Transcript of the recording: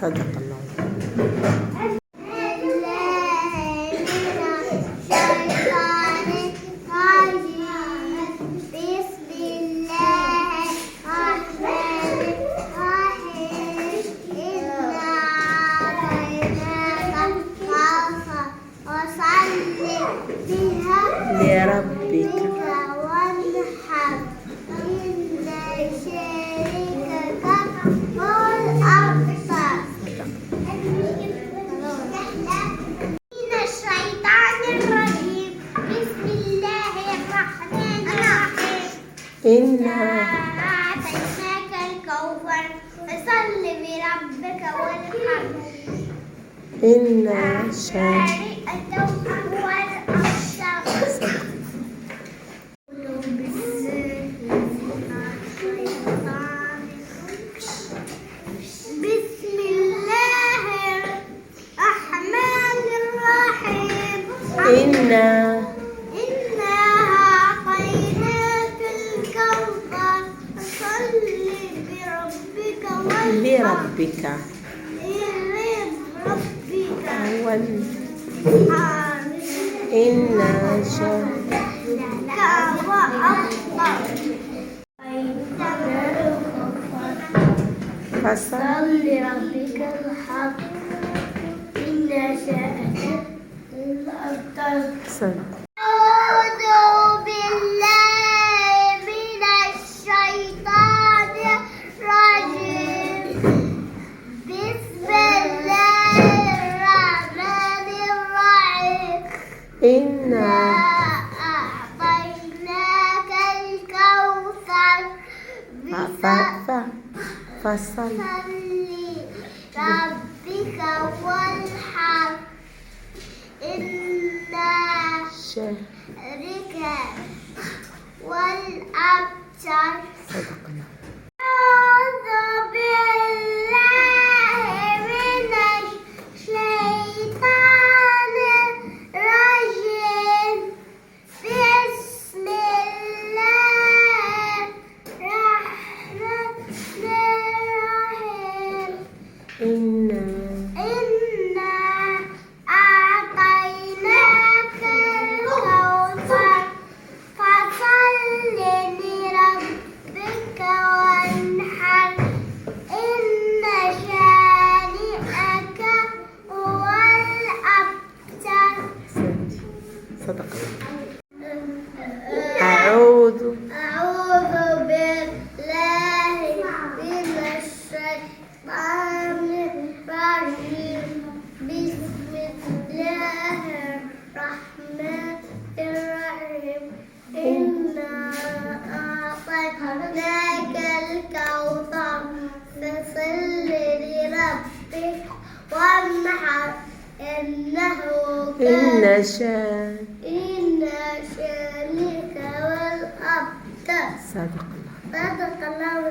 صدق الله. لربك وانحر إن شانئك هو الأبتر. من الشيطان الرجيم. بسم الله الرحمن الرحيم. إنا أعطيناك الكوثر فصل لربك وانحر إن شانئك شانئك هو الأبتر. بسم الله الرحمن الرحيم. إنا أعطيناك الكوثر فصل لربك لربك إن شانئك وأبطر. فصل لربك الحق إن شانئك الأبتر. أعوذ بالله من الشيطان الرجيم. بسم الله الرحمن الرحيم. إنا أعطيناك الكوثر فصل لربك وانحر إن شانئك والأبتر. صدق الله. أعوذ بالله من الشيطان الرجيم. بسم الله الرحمن الرحيم. إنا أعطيناك الكوثر فصل لربك وانحر إن شانئك هو الأبتر. صدق الله. أعوذ بالله من الشيطان الرجيم. بسم الله الرحمن الرحيم. إنا أعطيناك الكوثر فصل لربك وانحر إن شانئك والأبتر. صدق الله. صدق الله.